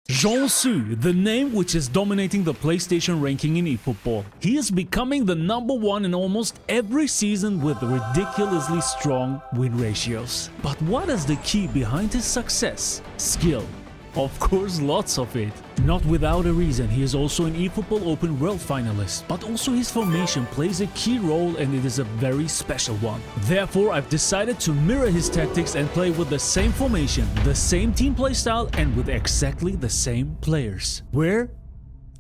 JEANSUI, the name which is dominating the PlayStation ranking in eFootball. He is becoming the #1 in almost every season with ridiculously strong win ratios. But what is the key behind his success? Skill. Of course, lots of it. Not without a reason, he is also an eFootball Open World finalist, but also his formation plays a key role and it is a very special one. Therefore, I've decided to mirror his tactics and play with the same formation, the same team play style and with exactly the same players. Where?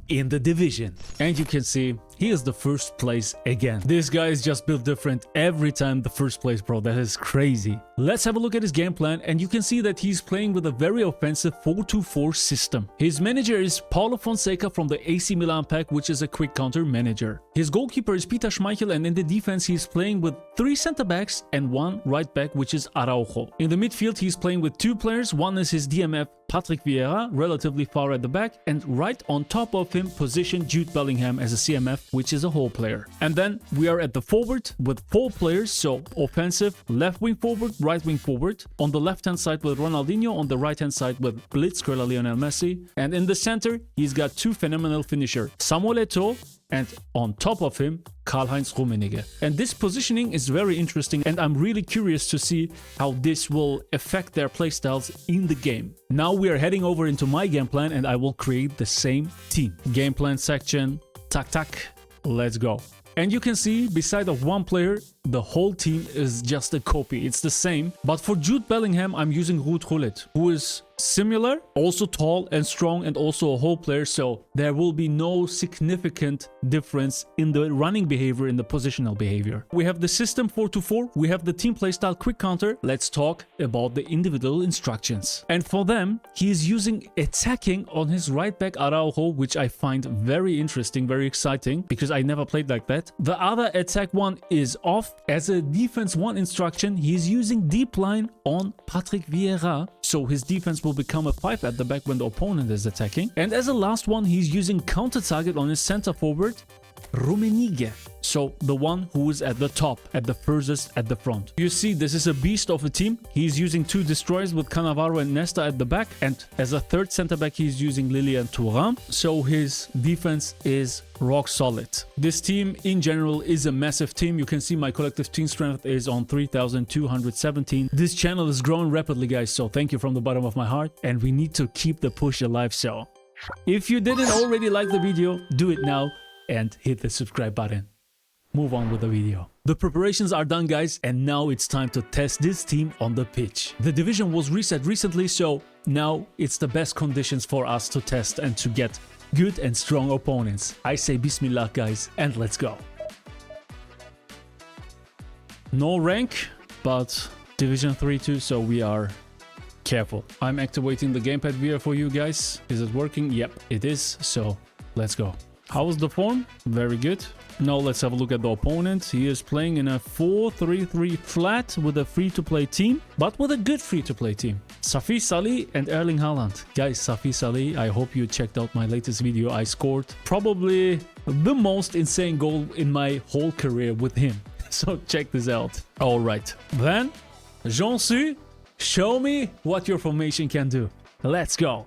In the division. And you can see he is the first place again. This guy is just built different every time the first place, bro. That is crazy. Let's have a look at his game plan and you can see that he's playing with a very offensive 4-2-4 system. His manager is Paulo Fonseca from the AC Milan pack, which is a quick counter manager. His goalkeeper is Peter Schmeichel and in the defense he's playing with 3 center backs and 1 right back, which is Araujo. In the midfield he's playing with 2 players. One is his DMF Patrick Vieira, relatively far at the back, and right on top of him positioned Jude Bellingham as a CMF, which is a whole player. And then we are at the forward with 4 players, so offensive, left wing forward, right wing forward. On the left hand side with Ronaldinho, on the right hand side with Blitzkrieg Lionel Messi. And in the center, he's got 2 phenomenal finishers, Samuel Eto'o, and on top of him, Karl-Heinz Rummenigge. And this positioning is very interesting and I'm really curious to see how this will affect their playstyles in the game. Now we are heading over into my game plan and I will create the same team. Game plan section, tac, let's go. And you can see, beside of 1 player, the whole team is just a copy. It's the same. But for Jude Bellingham, I'm using Ruud Gullit, who is similar, also tall and strong and also a whole player. So there will be no significant difference in the running behavior, in the positional behavior. We have the system 4-2-4. We have the team playstyle quick counter. Let's talk about the individual instructions. And for them, he is using attacking on his right back Araujo, which I find very interesting, very exciting, because I never played like that. The other attack one is off. As a defense 1 instruction, he is using deep line on Patrick Vieira, so his defense will become a 5 at the back when the opponent is attacking. And as a last one, he's using counter target on his center forward, Rummenigge. So the one who is at the top, at the furthest at the front. You see, this is a beast of a team. He's using 2 destroyers with Cannavaro and Nesta at the back. And as a third center back, he's using Lilian Thuram. So his defense is rock solid. This team in general is a massive team. You can see my collective team strength is on 3,217. This channel is growing rapidly, guys. So thank you from the bottom of my heart. And we need to keep the push alive. So if you didn't already like the video, do it now and hit the subscribe button. Move on with the video. The preparations are done, guys, and now it's time to test this team on the pitch. The division was reset recently, so now it's the best conditions for us to test and to get good and strong opponents. I say Bismillah, guys, and let's go. No rank, but Division 3-2, so we are careful. I'm activating the gamepad viewer for you guys. Is it working? Yep, it is, so let's go. How's the form? Very good. Now let's have a look at the opponent. He is playing in a 4-3-3 flat with a free-to-play team, but with a good free-to-play team. Safi Salih and Erling Haaland. Guys, Safi Salih, I hope you checked out my latest video. I scored probably the most insane goal in my whole career with him. So check this out. All right. Then, JEANSUI, show me what your formation can do. Let's go.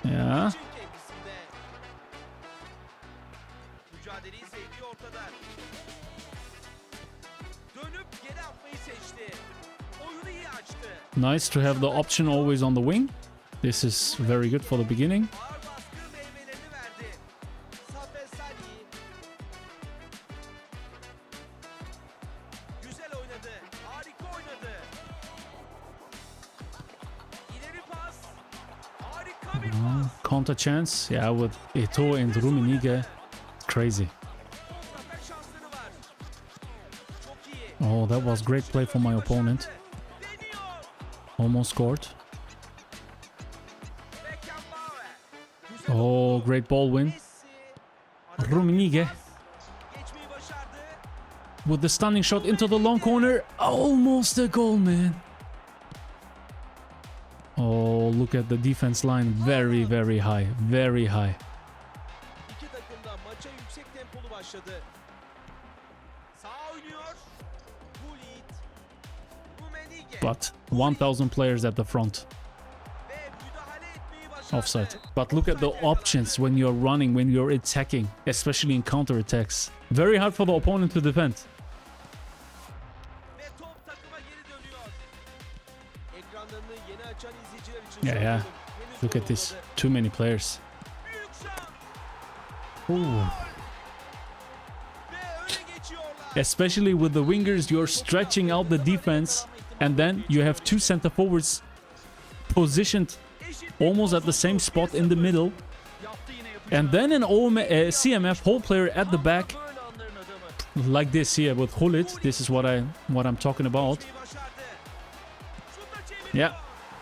Ya. Nice to have the option always on the wing. This is very good for the beginning. Counter chance, yeah, with Eto'o and Rummenigge. Crazy. Oh, that was great play from my opponent. Almost scored. Oh, great ball win. Rummenigge with the stunning shot into the long corner. Almost a goal, man. Oh, look at the defense line. Very, very high. Very high. but 1,000 players at the front. Offside. But look at the options when you're running, when you're attacking, especially in counter-attacks. Very hard for the opponent to defend. Yeah. Look at this. Too many players. Ooh. Especially with the wingers, you're stretching out the defense, and then you have two center forwards positioned almost at the same spot in the middle, and then an CMF whole player at the back, like this here with Hullit. This is what I'm talking about. Yeah,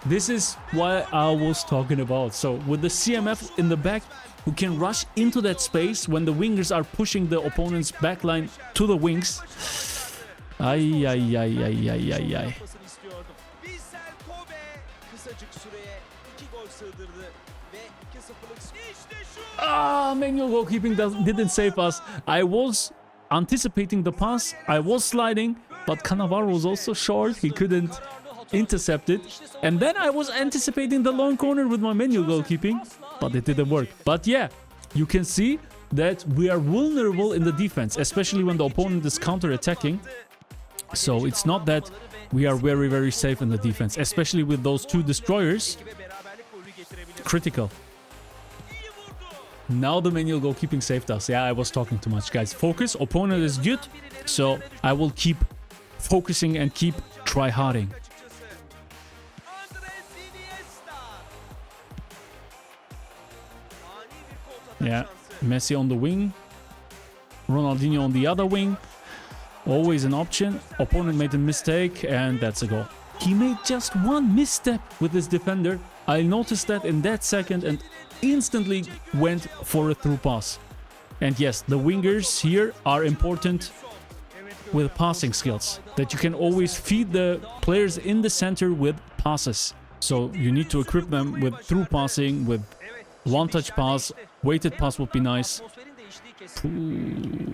this is what I was talking about. So with the CMF in the back, who can rush into that space when the wingers are pushing the opponent's backline to the wings. Ay. Manual goalkeeping didn't save us. I was anticipating the pass. I was sliding, but Cannavaro was also short. He couldn't intercept it. And then I was anticipating the long corner with my manual goalkeeping, but it didn't work. But yeah, you can see that we are vulnerable in the defense, especially when the opponent is counter-attacking. So it's not that we are very, very safe in the defense, especially with those two destroyers. Critical. Now the manual goalkeeping saved us. Yeah, I was talking too much, guys. Focus. Opponent is good, so I will keep focusing and keep try-harding. Yeah, Messi on the wing, Ronaldinho on the other wing. Always an option. Opponent made a mistake, and that's a goal. He made just one misstep with his defender. I noticed that in that second and instantly went for a through pass. And yes, the wingers here are important with passing skills, that you can always feed the players in the center with passes. So you need to equip them with through passing, with one-touch pass. Weighted pass would be nice. Ooh.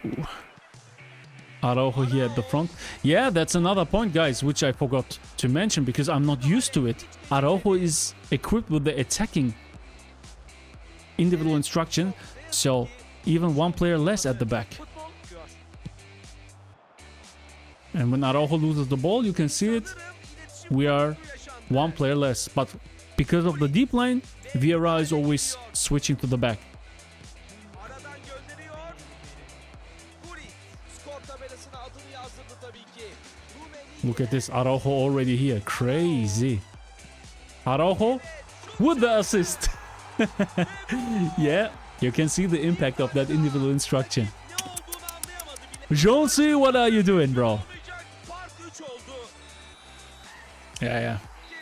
Araujo here at the front. Yeah, that's another point, guys, which I forgot to mention because I'm not used to it. Araujo is equipped with the attacking individual instruction, so even one player less at the back. And when Araujo loses the ball, you can see it. We are one player less, but because of the deep line, Vieira is always switching to the back. Look at this, Araujo already here. Crazy. Araujo with the assist. Yeah, you can see the impact of that individual instruction. JEANSUI, what are you doing, bro? Yeah.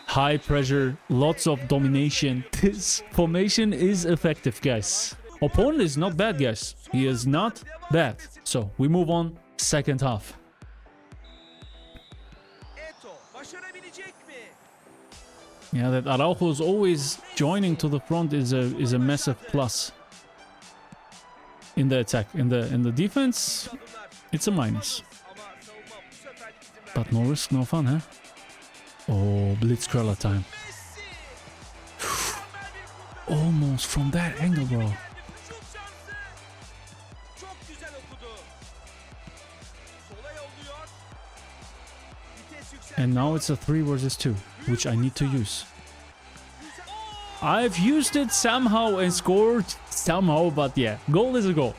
High pressure, lots of domination. This formation is effective, guys. Opponent is not bad, guys. He is not bad. So we move on, second half. Yeah, that Araujo is always joining to the front is a massive plus. In the attack, in the defense, it's a minus. But no risk, no fun, huh? Oh, blitz curler time. Almost from that angle, bro. And now it's a 3 versus 2, which I need to use. I've used it somehow and scored somehow, but yeah, goal is a goal.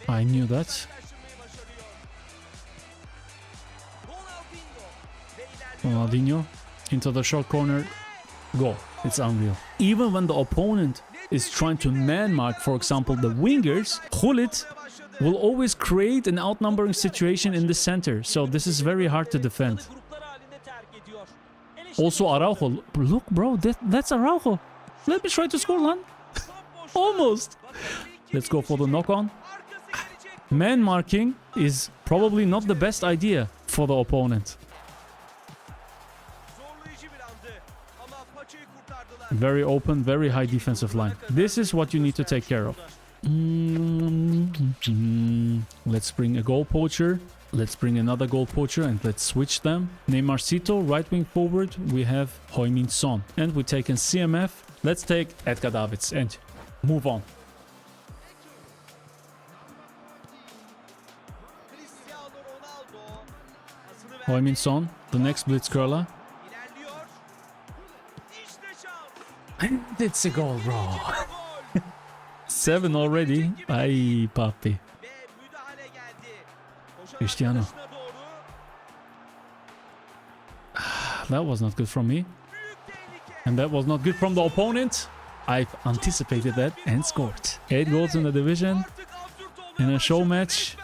I knew that. Ronaldinho into the short corner, goal. It's unreal. Even when the opponent is trying to man mark, for example, the wingers, Hullit will always create an outnumbering situation in the center. So this is very hard to defend. Also Araujo. Look, bro, that's Araujo. Let me try to score, Lan. Almost. Let's go for the knock-on. Man marking is probably not the best idea for the opponent. Very open, very high defensive line. This is what you need to take care of. Let's bring a goal poacher. Let's bring another goal poacher and let's switch them. Neymarcito, right wing forward. We have Heung-min Son. And we take in CMF. Let's take Edgar Davids and move on. Heung-min Son, the next blitz curler. And it's a goal, bro. 7 already. Ay, papi. Cristiano. That was not good from me. And that was not good from the opponent. I've anticipated that and scored. 8 goals in the division. In a show match.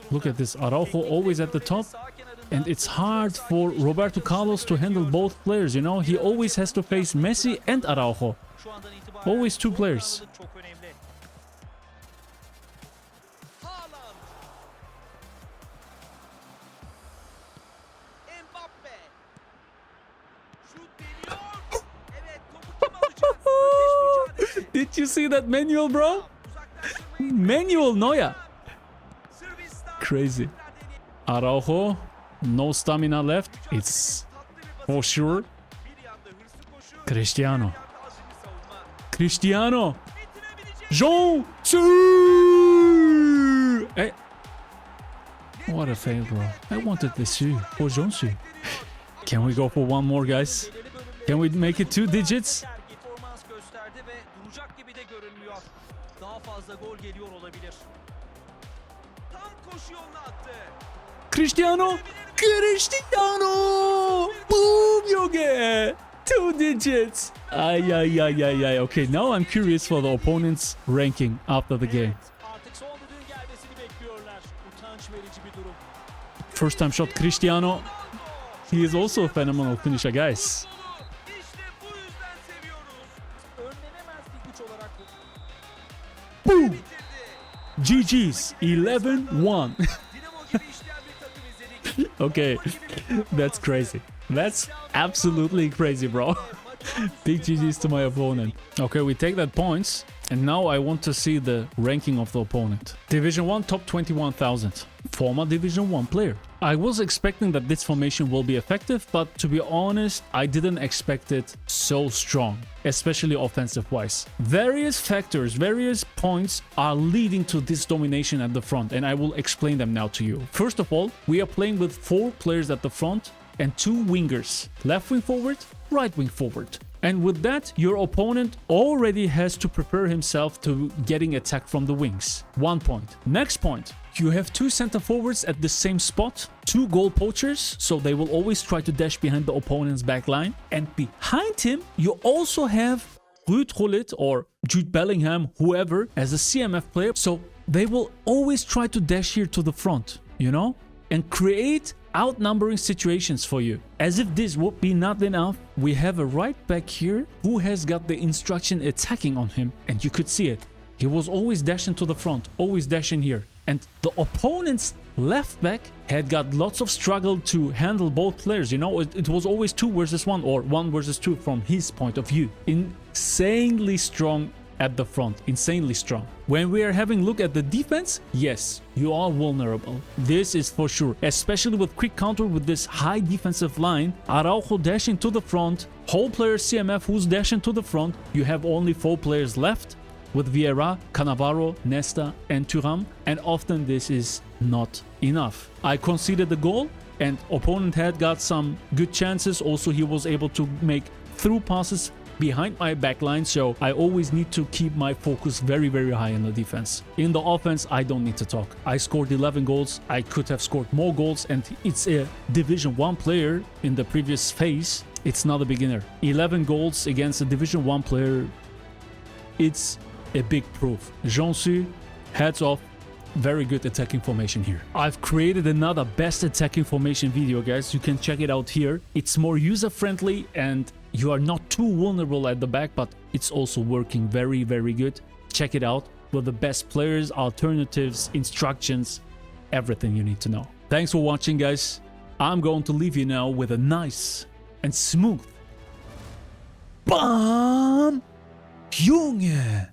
Look at this. Araujo always at the top. And it's hard for Roberto Carlos to handle both players, you know? He always has to face Messi and Araujo. Always 2 players. Did you see that manual, bro? Manual Neuer. Crazy. Araujo. No stamina left. It's for sure. Cristiano. Cristiano. JEANSUI. Hey. What a fail, bro. I wanted the Su for JEANSUI. Can we go for one more, guys? Can we make it 2 digits? Cristiano! Cristiano! Boom, Yoge! 2 digits! Ay, ay, ay, ay, ay. Okay, now I'm curious for the opponent's ranking after the game. First time shot, Cristiano. He is also a phenomenal finisher, guys. Boom! GG's 11-1. Okay, that's crazy. That's absolutely crazy, bro. Big GG's to my opponent. Okay, we take that points. And now I want to see the ranking of the opponent. Division 1, top 21,000. Former Division 1 player. I was expecting that this formation will be effective, but to be honest, I didn't expect it so strong, especially offensive-wise. Various factors, various points are leading to this domination at the front, and I will explain them now to you. First of all, we are playing with 4 players at the front and 2 wingers. Left wing forward, right wing forward. And with that, your opponent already has to prepare himself to getting attacked from the wings. 1 point. Next point. You have 2 center forwards at the same spot, 2 goal poachers, so they will always try to dash behind the opponent's back line. And behind him, you also have Ruud Gullit or Jude Bellingham, whoever, as a CMF player. So they will always try to dash here to the front, you know, and create outnumbering situations for you. As if this would be not enough, we have a right back here who has got the instruction attacking on him, and you could see it. He was always dashing to the front, always dashing here. And the opponent's left back had got lots of struggle to handle both players, you know. It was always 2 versus 1 or 1 versus 2 from his point of view. Insanely strong at the front, insanely strong. When we are having a look at the defense, yes, you are vulnerable. This is for sure, especially with quick counter with this high defensive line. Araujo dashing to the front, whole player CMF who's dashing to the front. You have only 4 players left with Vieira, Cannavaro, Nesta and Thuram, and often this is not enough. I conceded the goal and opponent had got some good chances. Also, he was able to make through passes behind my backline, so I always need to keep my focus very, very high in the defense. In the offense, I don't need to talk. I scored 11 goals. I could have scored more goals, and it's a Division 1 player in the previous phase. It's not a beginner. 11 goals against a Division 1 player. It's a big proof. JEANSUI, heads off. Very good attacking formation here. I've created another best attacking formation video, guys. You can check it out here. It's more user-friendly and you are not too vulnerable at the back, but it's also working very, very good. Check it out with the best players, alternatives, instructions, everything you need to know. Thanks for watching, guys. I'm going to leave you now with a nice and smooth BAM! Junge!